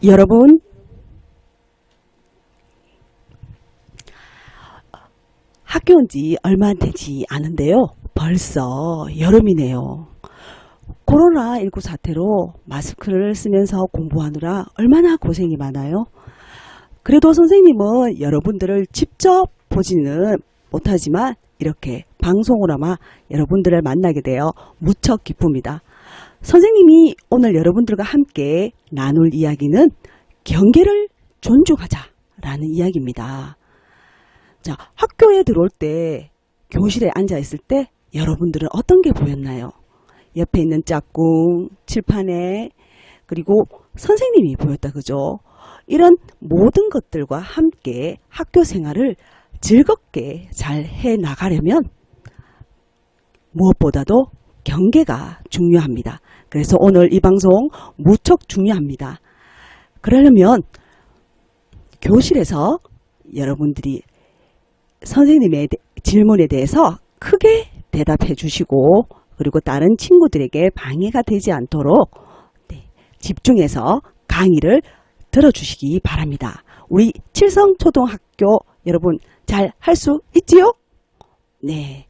여러분, 학교 온 지 얼마 되지 않은데요. 벌써 여름이네요. 코로나19 사태로 마스크를 쓰면서 공부하느라 얼마나 고생이 많아요. 그래도 선생님은 여러분들을 직접 보지는 못하지만 이렇게 방송으로만 여러분들을 만나게 되어 무척 기쁩니다. 선생님이 오늘 여러분들과 함께 나눌 이야기는 경계를 존중하자라는 이야기입니다. 자, 학교에 들어올 때 교실에 앉아 있을 때 여러분들은 어떤 게 보였나요? 옆에 있는 짝꿍, 칠판에 그리고 선생님이 보였다, 그죠? 이런 모든 것들과 함께 학교 생활을 즐겁게 잘 해나가려면 무엇보다도 경계가 중요합니다. 그래서 오늘 이 방송 무척 중요합니다. 그러려면 교실에서 여러분들이 선생님의 질문에 대해서 크게 대답해 주시고 그리고 다른 친구들에게 방해가 되지 않도록 집중해서 강의를 들어주시기 바랍니다. 우리 칠성초등학교 여러분 잘 할 수 있지요? 네.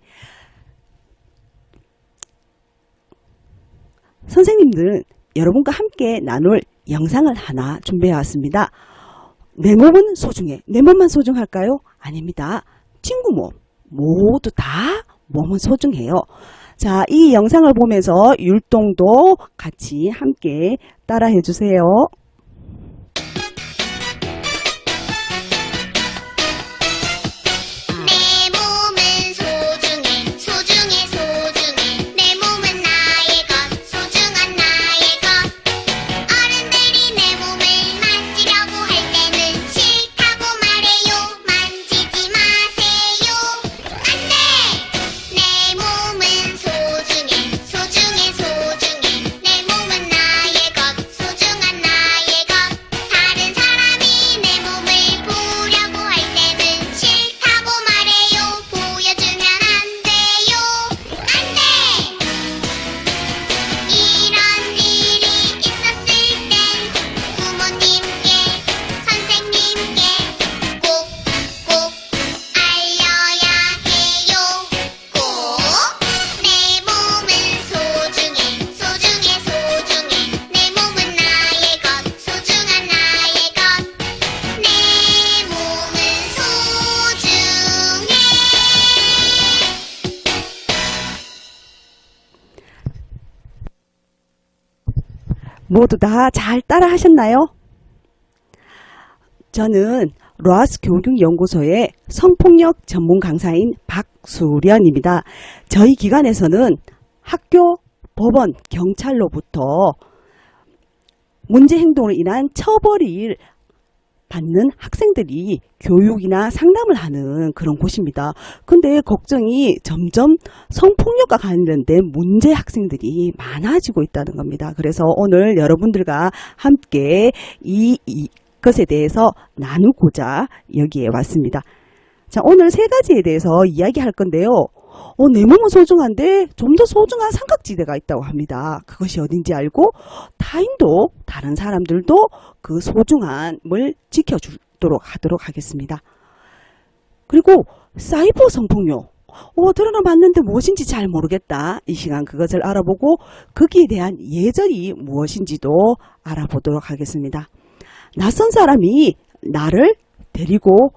선생님들은 여러분과 함께 나눌 영상을 하나 준비해 왔습니다. 내 몸은 소중해. 내 몸만 소중할까요? 아닙니다. 친구 몸 모두 다 몸은 소중해요. 자, 이 영상을 보면서 율동도 같이 함께 따라해 주세요. 모두 다 잘 따라 하셨나요? 저는 로아스 교육연구소의 성폭력 전문 강사인 박수련입니다. 저희 기관에서는 학교, 법원, 경찰로부터 문제 행동으로 인한 처벌을 받는 학생들이 교육이나 상담을 하는 그런 곳입니다. 근데 걱정이 점점 성폭력과 관련된 문제 학생들이 많아지고 있다는 겁니다. 그래서 오늘 여러분들과 함께 이것에 대해서 나누고자 여기에 왔습니다. 자, 오늘 세 가지에 대해서 이야기할 건데요. 내 몸은 소중한데 좀 더 소중한 삼각지대가 있다고 합니다. 그것이 어딘지 알고 타인도 다른 사람들도 그 소중함을 지켜주도록 하도록 하겠습니다. 그리고 사이버 성폭력 드러나봤는데 무엇인지 잘 모르겠다. 이 시간 그것을 알아보고 거기에 대한 예절이 무엇인지도 알아보도록 하겠습니다. 낯선 사람이 나를 데리고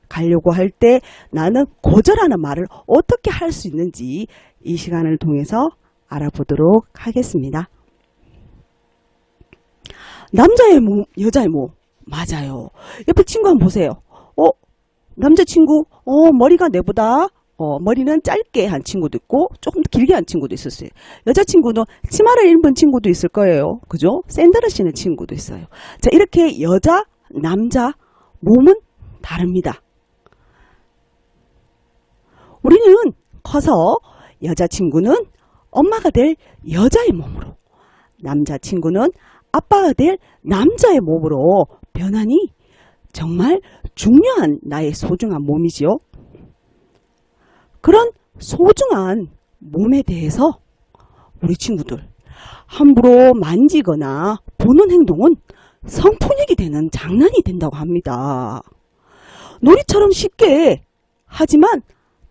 가려고 할 때 나는 거절하는 말을 어떻게 할 수 있는지 이 시간을 통해서 알아보도록 하겠습니다. 남자의 몸, 여자의 몸. 맞아요. 옆에 친구 한번 보세요. 남자친구, 머리가 내보다, 머리는 짧게 한 친구도 있고, 조금 길게 한 친구도 있었어요. 여자친구는 치마를 입은 친구도 있을 거예요. 그죠? 샌들을 신는 친구도 있어요. 자, 이렇게 여자, 남자, 몸은 다릅니다. 우리는 커서 여자친구는 엄마가 될 여자의 몸으로, 남자친구는 아빠가 될 남자의 몸으로 변하니 정말 중요한 나의 소중한 몸이지요. 그런 소중한 몸에 대해서 우리 친구들 함부로 만지거나 보는 행동은 성폭력이 되는 장난이 된다고 합니다. 놀이처럼 쉽게 하지만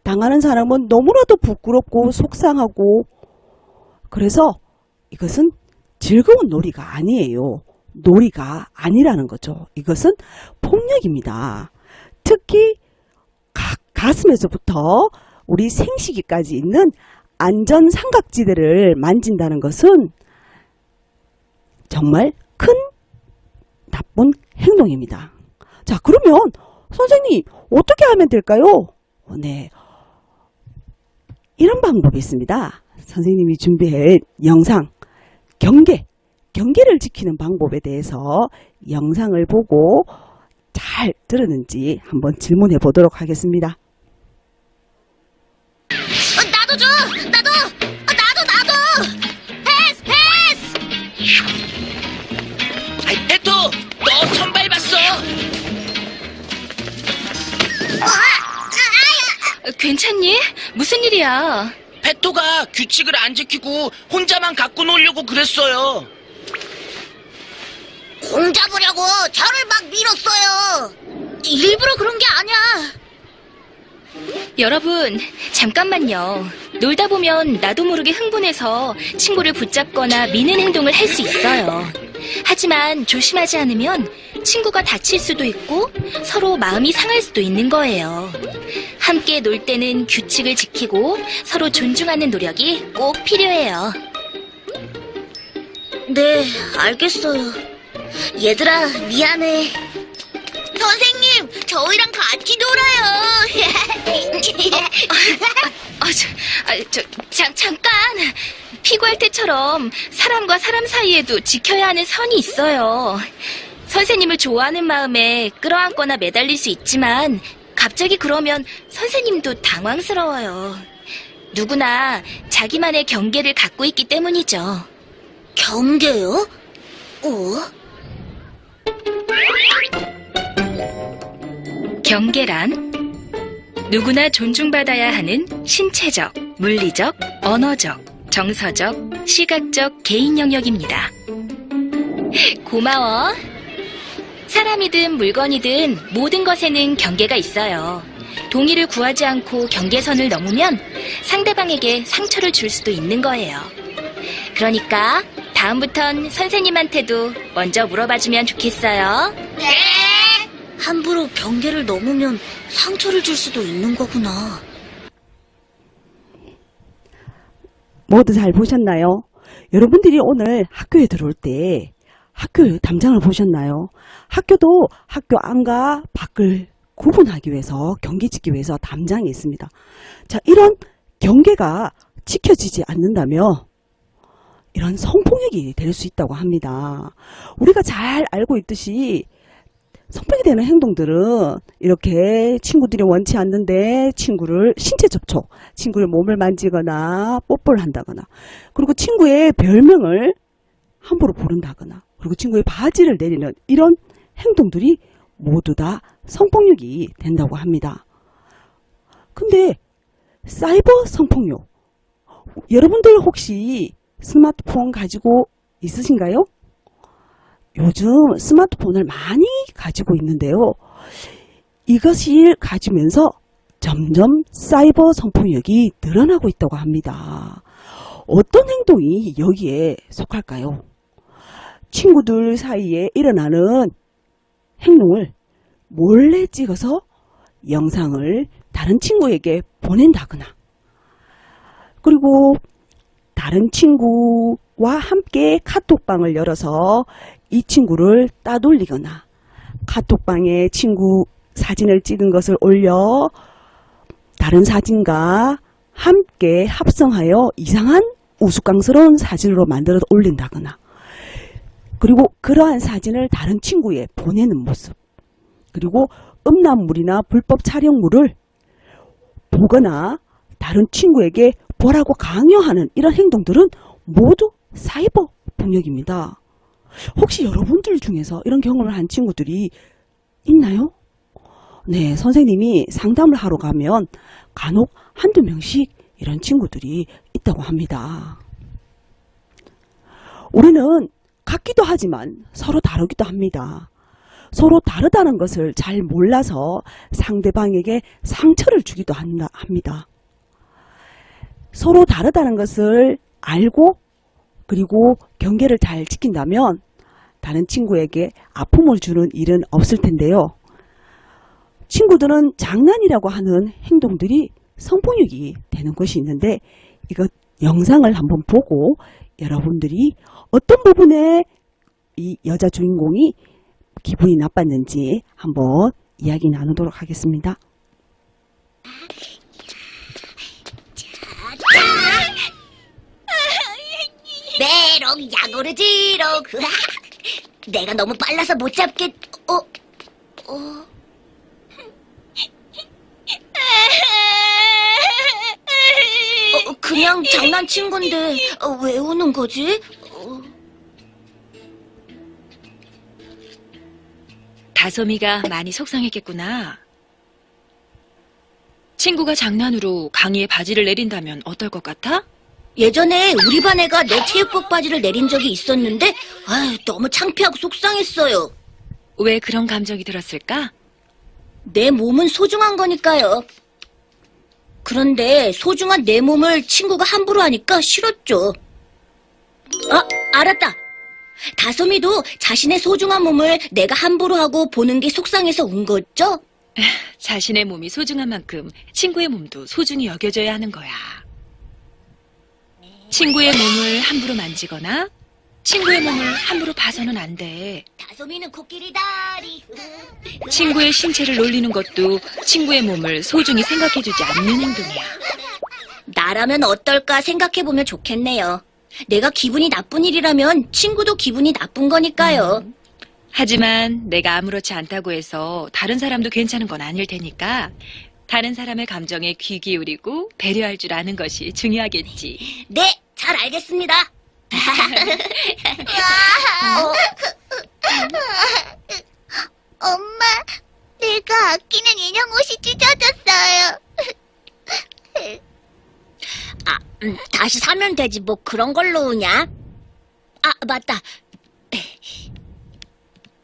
당하는 사람은 너무나도 부끄럽고 속상하고, 그래서 이것은 즐거운 놀이가 아니에요. 놀이가 아니라는 거죠. 이것은 폭력입니다. 특히 가슴에서부터 우리 생식기까지 있는 안전 삼각지대를 만진다는 것은 정말 큰 나쁜 행동입니다. 자, 그러면 선생님 어떻게 하면 될까요? 네, 이런 방법이 있습니다. 선생님이 준비한 영상, 경계를 지키는 방법에 대해서 영상을 보고 잘 들었는지 한번 질문해 보도록 하겠습니다. 나도 줘! 나도! 나도! 패스! 베토, 너 선발 봤어? 괜찮니? 무슨 일이야? 베토가 규칙을 안 지키고 혼자만 갖고 놀려고 그랬어요. 공 잡으려고 저를 막 밀었어요. 일부러 그런 게 아니야. 여러분, 잠깐만요. 놀다 보면 나도 모르게 흥분해서 친구를 붙잡거나 미는 행동을 할 수 있어요. 하지만 조심하지 않으면 친구가 다칠 수도 있고 서로 마음이 상할 수도 있는 거예요. 함께 놀 때는 규칙을 지키고 서로 존중하는 노력이 꼭 필요해요. 네, 알겠어요. 얘들아, 미안해. 선생님, 저희랑 같이 놀아요. 잠깐. 피구할 때처럼 사람과 사람 사이에도 지켜야 하는 선이 있어요. 선생님을 좋아하는 마음에 끌어안거나 매달릴 수 있지만 갑자기 그러면 선생님도 당황스러워요. 누구나 자기만의 경계를 갖고 있기 때문이죠. 경계요? 경계란 누구나 존중받아야 하는 신체적, 물리적, 언어적, 정서적, 시각적 개인 영역입니다. 고마워. 사람이든 물건이든 모든 것에는 경계가 있어요. 동의를 구하지 않고 경계선을 넘으면 상대방에게 상처를 줄 수도 있는 거예요. 그러니까 다음부턴 선생님한테도 먼저 물어봐주면 좋겠어요. 네. 함부로 경계를 넘으면 상처를 줄 수도 있는 거구나. 모두 잘 보셨나요? 여러분들이 오늘 학교에 들어올 때 학교 담장을 보셨나요? 학교도 학교 안과 밖을 구분하기 위해서, 경계 짓기 위해서 담장이 있습니다. 자, 이런 경계가 지켜지지 않는다면 이런 성폭력이 될 수 있다고 합니다. 우리가 잘 알고 있듯이 성폭력이 되는 행동들은 이렇게 친구들이 원치 않는데 친구를 신체 접촉, 친구의 몸을 만지거나 뽀뽀를 한다거나, 그리고 친구의 별명을 함부로 부른다거나, 그리고 친구의 바지를 내리는 이런 행동들이 모두 다 성폭력이 된다고 합니다. 근데 사이버 성폭력, 여러분들 혹시 스마트폰 가지고 있으신가요? 요즘 스마트폰을 많이 가지고 있는데요. 이것을 가지면서 점점 사이버 성폭력이 늘어나고 있다고 합니다. 어떤 행동이 여기에 속할까요? 친구들 사이에 일어나는 행동을 몰래 찍어서 영상을 다른 친구에게 보낸다거나, 그리고 다른 친구와 함께 카톡방을 열어서 이 친구를 따돌리거나, 카톡방에 친구 사진을 찍은 것을 올려 다른 사진과 함께 합성하여 이상한 우스꽝스러운 사진으로 만들어 올린다거나, 그리고 그러한 사진을 다른 친구에 보내는 모습, 그리고 음란물이나 불법 촬영물을 보거나 다른 친구에게 보라고 강요하는 이런 행동들은 모두 사이버 폭력입니다. 혹시 여러분들 중에서 이런 경험을 한 친구들이 있나요? 네, 선생님이 상담을 하러 가면 간혹 한두 명씩 이런 친구들이 있다고 합니다. 우리는 같기도 하지만 서로 다르기도 합니다. 서로 다르다는 것을 잘 몰라서 상대방에게 상처를 주기도 합니다. 서로 다르다는 것을 알고 그리고 경계를 잘 지킨다면 다른 친구에게 아픔을 주는 일은 없을 텐데요. 친구들은 장난이라고 하는 행동들이 성폭력이 되는 것이 있는데 이거 영상을 한번 보고 여러분들이 어떤 부분에 이 여자 주인공이 기분이 나빴는지 한번 이야기 나누도록 하겠습니다. 메롱 야구르지롱. 내가 너무 빨라서 못 잡겠. 그냥 장난친 건데 왜 우는 거지? 다솜이가 많이 속상했겠구나. 친구가 장난으로 강의에 바지를 내린다면 어떨 것 같아? 예전에 우리 반 애가 내 체육복 바지를 내린 적이 있었는데 너무 창피하고 속상했어요. 왜 그런 감정이 들었을까? 내 몸은 소중한 거니까요. 그런데 소중한 내 몸을 친구가 함부로 하니까 싫었죠. 알았다. 다솜이도 자신의 소중한 몸을 내가 함부로 하고 보는 게 속상해서 운 거죠? 자신의 몸이 소중한 만큼 친구의 몸도 소중히 여겨져야 하는 거야. 친구의 몸을 함부로 만지거나 친구의 몸을 함부로 봐서는 안 돼. 다솜이는 코끼리 다리. 친구의 신체를 놀리는 것도 친구의 몸을 소중히 생각해주지 않는 행동이야. 나라면 어떨까 생각해보면 좋겠네요. 내가 기분이 나쁜 일이라면 친구도 기분이 나쁜 거니까요. 하지만 내가 아무렇지 않다고 해서 다른 사람도 괜찮은 건 아닐 테니까 다른 사람의 감정에 귀 기울이고 배려할 줄 아는 것이 중요하겠지. 네, 잘 알겠습니다. 엄마, 내가 아끼는 인형 옷이 찢어졌어요. 다시 사면 되지 뭐 그런 걸로 오냐? 맞다.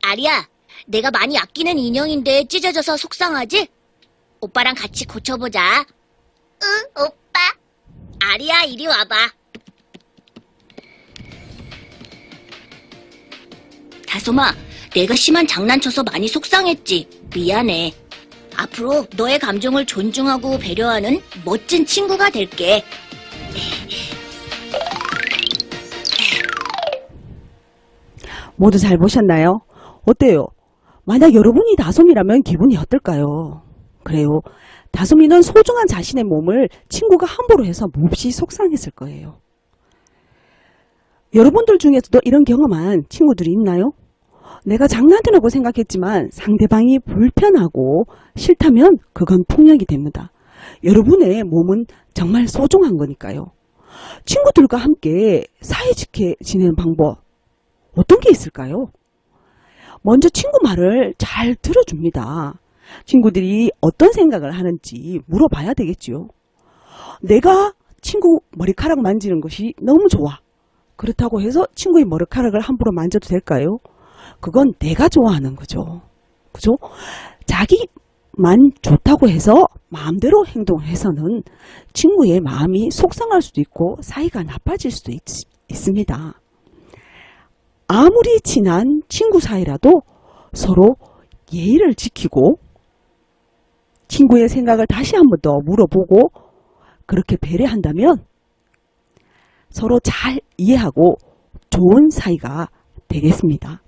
아리야, 내가 많이 아끼는 인형인데 찢어져서 속상하지? 오빠랑 같이 고쳐보자. 응, 오빠. 아리야, 이리 와봐. 다솜아, 내가 심한 장난쳐서 많이 속상했지. 미안해. 앞으로 너의 감정을 존중하고 배려하는 멋진 친구가 될게. 모두 잘 보셨나요? 어때요? 만약 여러분이 다솜이라면 기분이 어떨까요? 그래요. 다솜이는 소중한 자신의 몸을 친구가 함부로 해서 몹시 속상했을 거예요. 여러분들 중에서도 이런 경험한 친구들이 있나요? 내가 장난이라고 생각했지만 상대방이 불편하고 싫다면 그건 폭력이 됩니다. 여러분의 몸은 정말 소중한 거니까요. 친구들과 함께 사이좋게 지내는 방법 어떤 게 있을까요? 먼저 친구 말을 잘 들어줍니다. 친구들이 어떤 생각을 하는지 물어봐야 되겠죠. 내가 친구 머리카락 만지는 것이 너무 좋아. 그렇다고 해서 친구의 머리카락을 함부로 만져도 될까요? 그건 내가 좋아하는 거죠. 그죠? 자기만 좋다고 해서 마음대로 행동해서는 친구의 마음이 속상할 수도 있고 사이가 나빠질 수도 있습니다. 아무리 친한 친구 사이라도 서로 예의를 지키고 친구의 생각을 다시 한 번 더 물어보고 그렇게 배려한다면 서로 잘 이해하고 좋은 사이가 되겠습니다.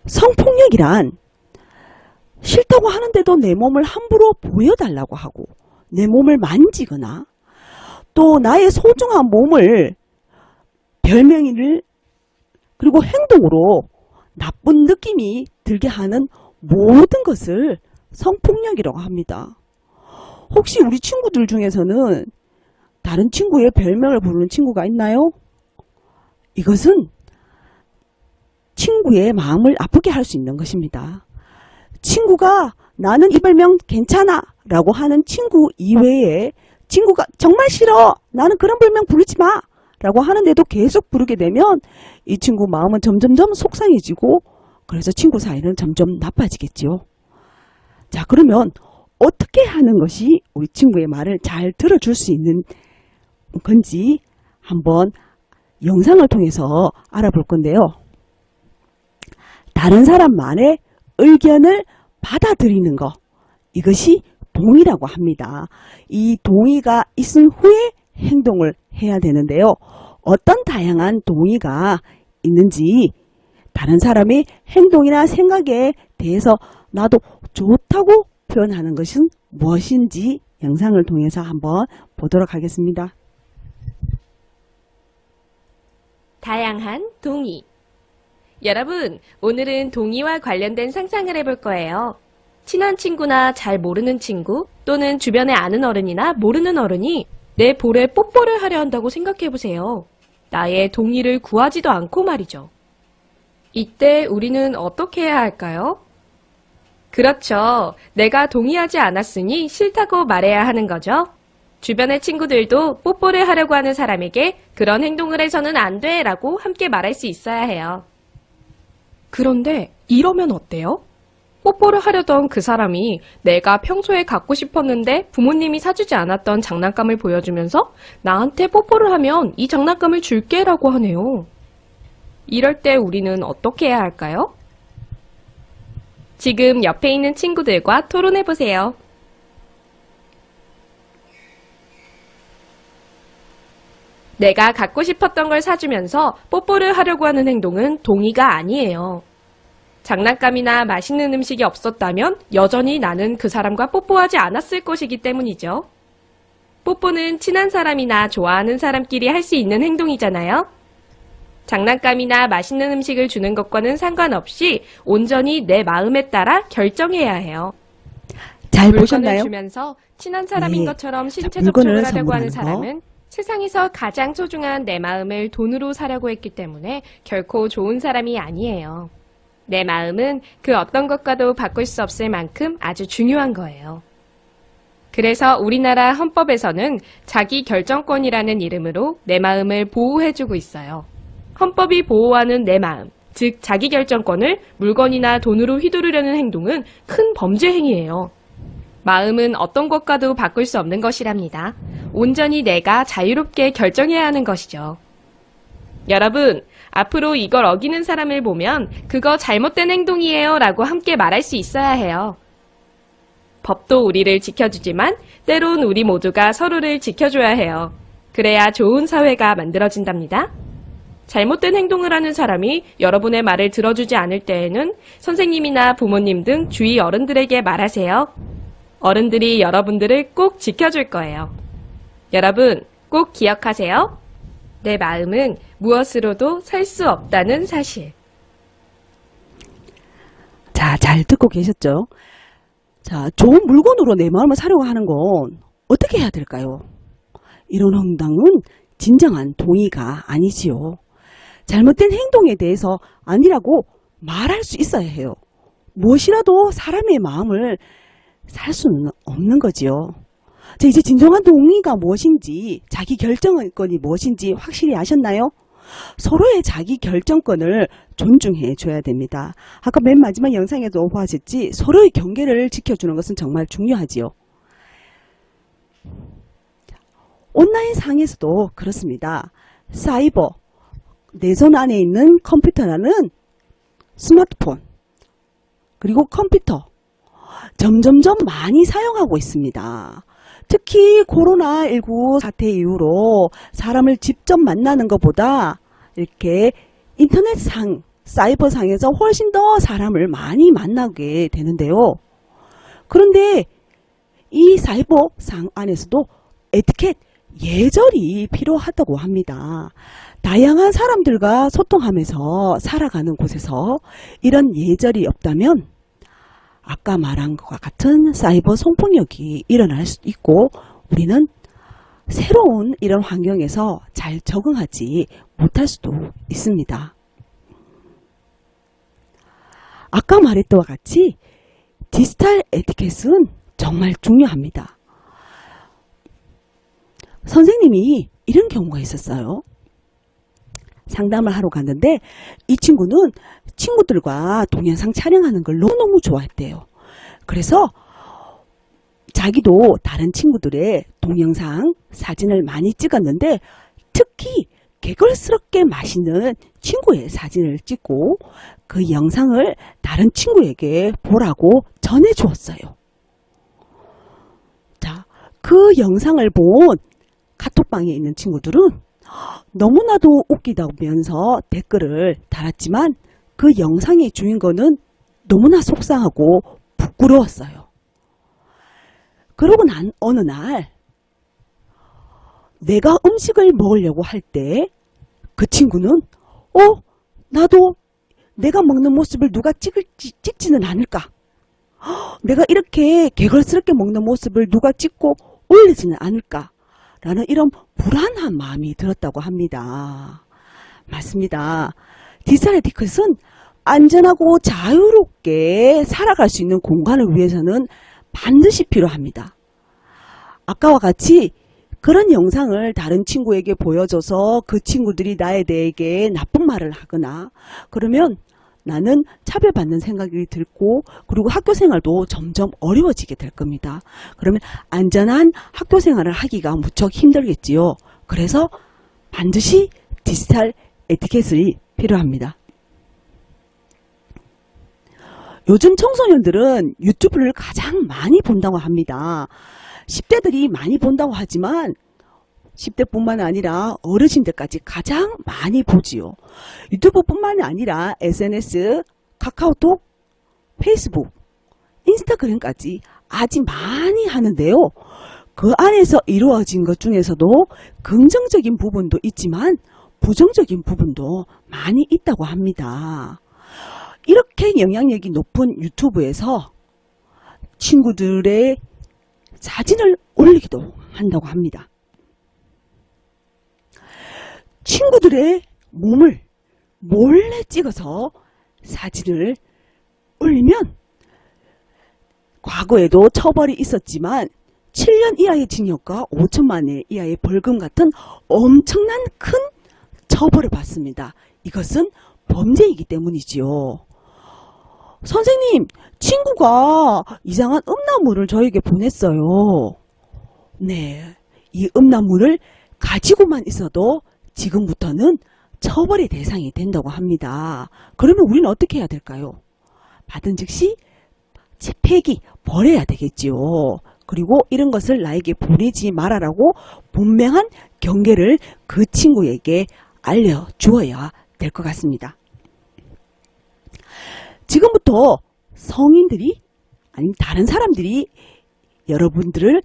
성폭력이란 싫다고 하는데도 내 몸을 함부로 보여달라고 하고 내 몸을 만지거나 또 나의 소중한 몸을 별명을 그리고 행동으로 나쁜 느낌이 들게 하는 모든 것을 성폭력이라고 합니다. 혹시 우리 친구들 중에서는 다른 친구의 별명을 부르는 친구가 있나요? 이것은 친구의 마음을 아프게 할 수 있는 것입니다. 친구가 나는 이 별명 괜찮아 라고 하는 친구 이외에 친구가 정말 싫어. 나는 그런 별명 부르지 마. 라고 하는데도 계속 부르게 되면 이 친구 마음은 점점점 속상해지고 그래서 친구 사이는 점점 나빠지겠지요. 자, 그러면 어떻게 하는 것이 우리 친구의 말을 잘 들어줄 수 있는 건지 한번 영상을 통해서 알아볼 건데요. 다른 사람 말의 의견을 받아들이는 것, 이것이 동의라고 합니다. 이 동의가 있은 후에 행동을 해야 되는데요. 어떤 다양한 동의가 있는지 다른 사람의 행동이나 생각에 대해서 나도 좋다고 표현하는 것은 무엇인지 영상을 통해서 한번 보도록 하겠습니다. 다양한 동의. 여러분, 오늘은 동의와 관련된 상상을 해볼 거예요. 친한 친구나 잘 모르는 친구 또는 주변에 아는 어른이나 모르는 어른이 내 볼에 뽀뽀를 하려 한다고 생각해보세요. 나의 동의를 구하지도 않고 말이죠. 이때 우리는 어떻게 해야 할까요? 그렇죠. 내가 동의하지 않았으니 싫다고 말해야 하는 거죠. 주변의 친구들도 뽀뽀를 하려고 하는 사람에게 그런 행동을 해서는 안 돼 라고 함께 말할 수 있어야 해요. 그런데 이러면 어때요? 뽀뽀를 하려던 그 사람이 내가 평소에 갖고 싶었는데 부모님이 사주지 않았던 장난감을 보여주면서 나한테 뽀뽀를 하면 이 장난감을 줄게 라고 하네요. 이럴 때 우리는 어떻게 해야 할까요? 지금 옆에 있는 친구들과 토론해보세요. 내가 갖고 싶었던 걸 사주면서 뽀뽀를 하려고 하는 행동은 동의가 아니에요. 장난감이나 맛있는 음식이 없었다면 여전히 나는 그 사람과 뽀뽀하지 않았을 것이기 때문이죠. 뽀뽀는 친한 사람이나 좋아하는 사람끼리 할 수 있는 행동이잖아요. 장난감이나 맛있는 음식을 주는 것과는 상관없이 온전히 내 마음에 따라 결정해야 해요. 잘 물건을 보셨나요? 주면서 친한 사람인 네. 것처럼 신체 물건을 접촉을 하려고 하는 선물하는 사람은 세상에서 가장 소중한 내 마음을 돈으로 사려고 했기 때문에 결코 좋은 사람이 아니에요. 내 마음은 그 어떤 것과도 바꿀 수 없을 만큼 아주 중요한 거예요. 그래서 우리나라 헌법에서는 자기 결정권이라는 이름으로 내 마음을 보호해주고 있어요. 헌법이 보호하는 내 마음, 즉 자기 결정권을 물건이나 돈으로 휘두르려는 행동은 큰 범죄 행위예요. 마음은 어떤 것과도 바꿀 수 없는 것이랍니다. 온전히 내가 자유롭게 결정해야 하는 것이죠. 여러분, 앞으로 이걸 어기는 사람을 보면 그거 잘못된 행동이에요 라고 함께 말할 수 있어야 해요. 법도 우리를 지켜주지만 때론 우리 모두가 서로를 지켜줘야 해요. 그래야 좋은 사회가 만들어진답니다. 잘못된 행동을 하는 사람이 여러분의 말을 들어주지 않을 때에는 선생님이나 부모님 등 주위 어른들에게 말하세요. 어른들이 여러분들을 꼭 지켜줄 거예요. 여러분, 꼭 기억하세요. 내 마음은 무엇으로도 살 수 없다는 사실. 자, 잘 듣고 계셨죠? 자, 좋은 물건으로 내 마음을 사려고 하는 건 어떻게 해야 될까요? 이런 행동은 진정한 동의가 아니지요. 잘못된 행동에 대해서 아니라고 말할 수 있어야 해요. 무엇이라도 사람의 마음을 살 수는 없는 거지요. 자, 이제 진정한 동의가 무엇인지, 자기 결정권이 무엇인지 확실히 아셨나요? 서로의 자기 결정권을 존중해 줘야 됩니다. 아까 맨 마지막 영상에도 보았었지, 서로의 경계를 지켜주는 것은 정말 중요하지요. 온라인 상에서도 그렇습니다. 사이버, 내 손 안에 있는 컴퓨터라는 스마트폰, 그리고 컴퓨터, 점점점 많이 사용하고 있습니다. 특히 코로나19 사태 이후로 사람을 직접 만나는 것보다 이렇게 인터넷상, 사이버상에서 훨씬 더 사람을 많이 만나게 되는데요. 그런데 이 사이버상 안에서도 에티켓, 예절이 필요하다고 합니다. 다양한 사람들과 소통하면서 살아가는 곳에서 이런 예절이 없다면 아까 말한 것과 같은 사이버 성폭력이 일어날 수도 있고 우리는 새로운 이런 환경에서 잘 적응하지 못할 수도 있습니다. 아까 말했던 것 같이 디지털 에티켓은 정말 중요합니다. 선생님이 이런 경우가 있었어요. 상담을 하러 갔는데 이 친구는 친구들과 동영상 촬영하는 걸 너무너무 좋아했대요. 그래서 자기도 다른 친구들의 동영상, 사진을 많이 찍었는데 특히 개걸스럽게 맛있는 친구의 사진을 찍고 그 영상을 다른 친구에게 보라고 전해주었어요. 자, 그 영상을 본 카톡방에 있는 친구들은 너무나도 웃기다면서 댓글을 달았지만 그 영상의 주인공은 너무나 속상하고 부끄러웠어요. 그러고 난 어느 날 내가 음식을 먹으려고 할 때 그 친구는 나도 내가 먹는 모습을 누가 찍지는 않을까? 내가 이렇게 개걸스럽게 먹는 모습을 누가 찍고 올리지는 않을까? 라는 이런 불안한 마음이 들었다고 합니다. 맞습니다. 디지털 에티켓은 안전하고 자유롭게 살아갈 수 있는 공간을 위해서는 반드시 필요합니다. 아까와 같이 그런 영상을 다른 친구에게 보여줘서 그 친구들이 나에 대해 나쁜 말을 하거나 그러면 나는 차별받는 생각이 들고 그리고 학교 생활도 점점 어려워지게 될 겁니다. 그러면 안전한 학교 생활을 하기가 무척 힘들겠지요. 그래서 반드시 디지털 에티켓이 필요합니다. 요즘 청소년들은 유튜브를 가장 많이 본다고 합니다. 10대들이 많이 본다고 하지만 10대뿐만 아니라 어르신들까지 가장 많이 보지요. 유튜브뿐만 아니라 SNS, 카카오톡, 페이스북, 인스타그램까지 아주 많이 하는데요. 그 안에서 이루어진 것 중에서도 긍정적인 부분도 있지만 부정적인 부분도 많이 있다고 합니다. 이렇게 영향력이 높은 유튜브에서 친구들의 사진을 올리기도 한다고 합니다. 친구들의 몸을 몰래 찍어서 사진을 올리면 과거에도 처벌이 있었지만 7년 이하의 징역과 5천만 원 이하의 벌금 같은 엄청난 큰 처벌을 받습니다. 이것은 범죄이기 때문이지요. 선생님, 친구가 이상한 음란물을 저에게 보냈어요. 네, 이 음란물을 가지고만 있어도 지금부터는 처벌의 대상이 된다고 합니다. 그러면 우리는 어떻게 해야 될까요? 받은 즉시 폐기, 버려야 되겠지요. 그리고 이런 것을 나에게 보내지 말아라고 분명한 경계를 그 친구에게 알려주어야 될 것 같습니다. 지금부터 성인들이 아니면 다른 사람들이 여러분들을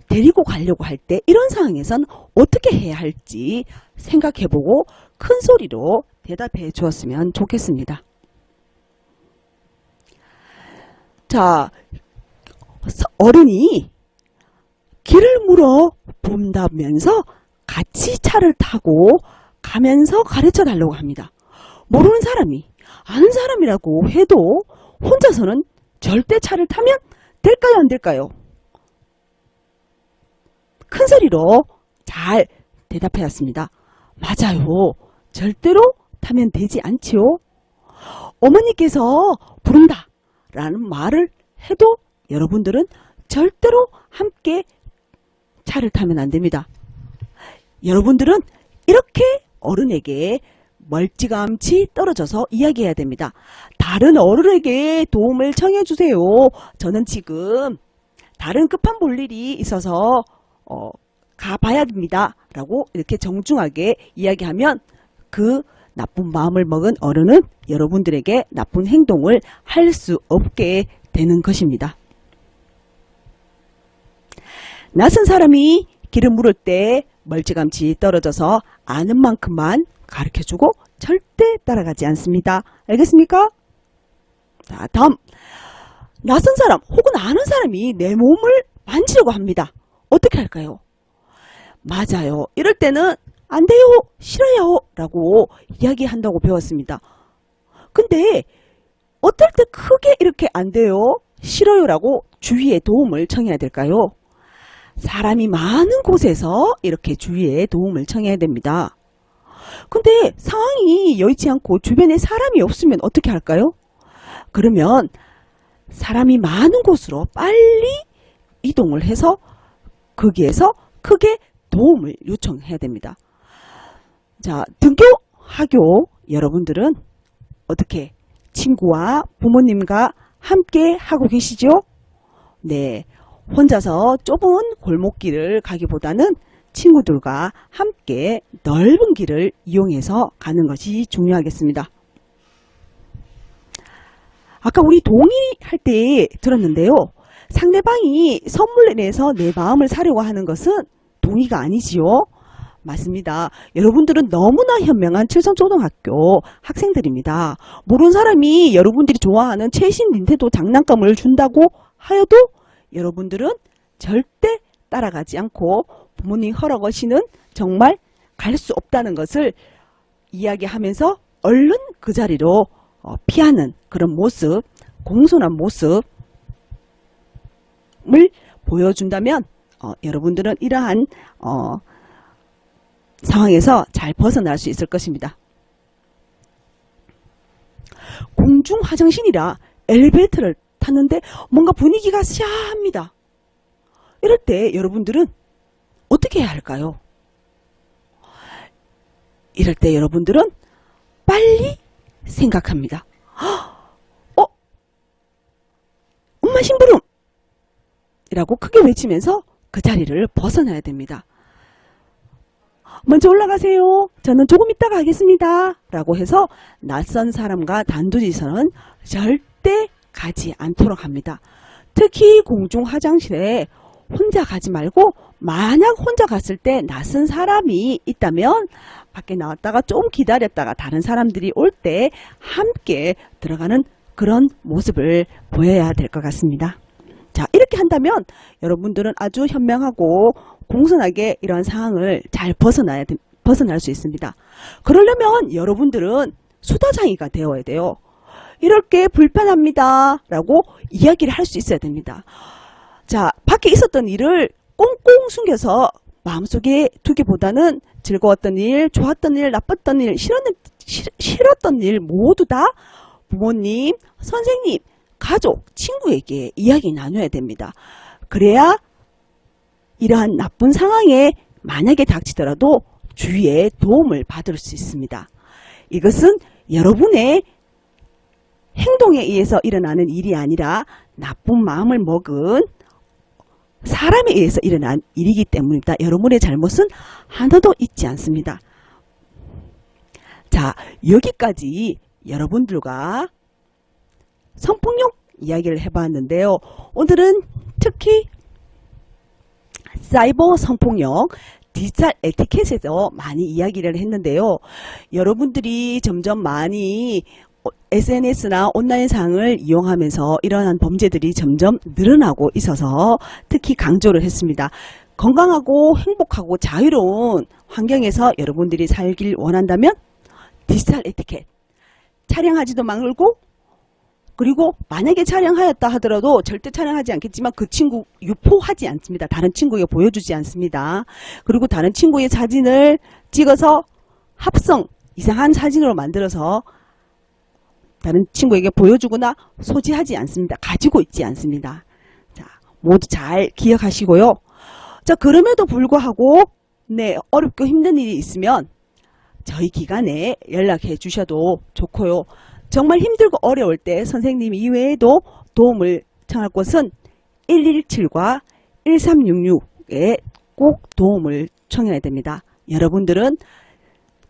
데리고 가려고 할 때 이런 상황에선 어떻게 해야 할지 생각해보고 큰 소리로 대답해 주었으면 좋겠습니다. 자, 어른이 길을 물어 본다면서 같이 차를 타고 가면서 가르쳐 달라고 합니다. 모르는 사람이 아는 사람이라고 해도 혼자서는 절대 차를 타면 될까요, 안 될까요? 큰 소리로 잘 대답해왔습니다. 맞아요. 절대로 타면 되지 않지요. 어머니께서 부른다 라는 말을 해도 여러분들은 절대로 함께 차를 타면 안 됩니다. 여러분들은 이렇게 어른에게 멀찌감치 떨어져서 이야기해야 됩니다. 다른 어른에게 도움을 청해 주세요. 저는 지금 다른 급한 볼 일이 있어서 가봐야 됩니다. 라고 이렇게 정중하게 이야기하면 그 나쁜 마음을 먹은 어른은 여러분들에게 나쁜 행동을 할 수 없게 되는 것입니다. 낯선 사람이 길을 물을 때 멀찌감치 떨어져서 아는 만큼만 가르쳐주고 절대 따라가지 않습니다. 알겠습니까? 자, 다음. 낯선 사람 혹은 아는 사람이 내 몸을 만지려고 합니다. 어떻게 할까요? 맞아요. 이럴 때는 안 돼요, 싫어요 라고 이야기한다고 배웠습니다. 근데 어떨 때 크게 이렇게 안 돼요, 싫어요 라고 주위에 도움을 청해야 될까요? 사람이 많은 곳에서 이렇게 주위에 도움을 청해야 됩니다. 근데 상황이 여의치 않고 주변에 사람이 없으면 어떻게 할까요? 그러면 사람이 많은 곳으로 빨리 이동을 해서 거기에서 크게 도움을 요청해야 됩니다. 자, 등교, 하교 여러분들은 어떻게 친구와 부모님과 함께 하고 계시죠? 네, 혼자서 좁은 골목길을 가기보다는 친구들과 함께 넓은 길을 이용해서 가는 것이 중요하겠습니다. 아까 우리 동의할 때 들었는데요. 상대방이 선물을 내서 내 마음을 사려고 하는 것은 동의가 아니지요. 맞습니다. 여러분들은 너무나 현명한 칠성초등학교 학생들입니다. 모르는 사람이 여러분들이 좋아하는 최신 닌텐도 장난감을 준다고 하여도 여러분들은 절대 따라가지 않고 부모님 허락 없이는 정말 갈 수 없다는 것을 이야기하면서 얼른 그 자리로 피하는 그런 모습, 공손한 모습을 보여준다면 여러분들은 이러한 상황에서 잘 벗어날 수 있을 것입니다. 공중 화장실이라 엘리베이터를 탔는데 뭔가 분위기가 샤합니다. 이럴 때 여러분들은 어떻게 해야 할까요? 이럴 때 여러분들은 빨리 생각합니다. 엄마 심부름! 이라고 크게 외치면서 그 자리를 벗어나야 됩니다. 먼저 올라가세요. 저는 조금 있다가 하겠습니다. 라고 해서 낯선 사람과 단둘이서는 절대 가지 않도록 합니다. 특히 공중 화장실에 혼자 가지 말고 만약 혼자 갔을 때 낯선 사람이 있다면 밖에 나왔다가 좀 기다렸다가 다른 사람들이 올 때 함께 들어가는 그런 모습을 보여야 될 것 같습니다. 자, 이렇게 한다면 여러분들은 아주 현명하고 공손하게 이런 상황을 잘 벗어날 수 있습니다. 그러려면 여러분들은 수다장이가 되어야 돼요. 이렇게 불편합니다 라고 이야기를 할 수 있어야 됩니다. 자, 밖에 있었던 일을 꽁꽁 숨겨서 마음속에 두기보다는 즐거웠던 일, 좋았던 일, 나빴던 일, 싫었던 일 모두 다 부모님, 선생님, 가족, 친구에게 이야기 나눠야 됩니다. 그래야 이러한 나쁜 상황에 만약에 닥치더라도 주위에 도움을 받을 수 있습니다. 이것은 여러분의 행동에 의해서 일어나는 일이 아니라 나쁜 마음을 먹은 사람에 의해서 일어난 일이기 때문입니다. 여러분의 잘못은 하나도 있지 않습니다. 자, 여기까지 여러분들과 성폭력 이야기를 해봤는데요. 오늘은 특히 사이버 성폭력, 디지털 에티켓에서 많이 이야기를 했는데요. 여러분들이 점점 많이 SNS나 온라인상을 이용하면서 이러한 범죄들이 점점 늘어나고 있어서 특히 강조를 했습니다. 건강하고 행복하고 자유로운 환경에서 여러분들이 살길 원한다면 디지털 에티켓, 촬영하지도 말고 그리고 만약에 촬영하였다 하더라도 절대 촬영하지 않겠지만 그 친구 유포하지 않습니다. 다른 친구에게 보여주지 않습니다. 그리고 다른 친구의 사진을 찍어서 합성, 이상한 사진으로 만들어서 다른 친구에게 보여주거나 소지하지 않습니다. 가지고 있지 않습니다. 자, 모두 잘 기억하시고요. 자, 그럼에도 불구하고 어렵고 힘든 일이 있으면 저희 기관에 연락해 주셔도 좋고요. 정말 힘들고 어려울 때 선생님 이외에도 도움을 청할 곳은 117과 1366에 꼭 도움을 청해야 됩니다. 여러분들은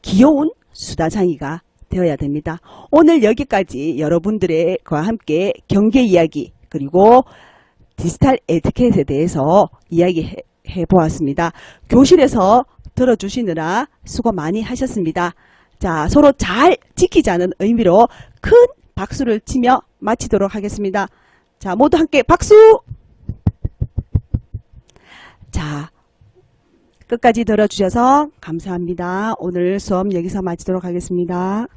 귀여운 수다장이가 되어야 됩니다. 오늘 여기까지 여러분들과 함께 경계 이야기 그리고 디지털 에티켓에 대해서 이야기해 보았습니다. 교실에서 들어주시느라 수고 많이 하셨습니다. 자, 서로 잘 지키자는 의미로 큰 박수를 치며 마치도록 하겠습니다. 자, 모두 함께 박수! 자, 끝까지 들어주셔서 감사합니다. 오늘 수업 여기서 마치도록 하겠습니다.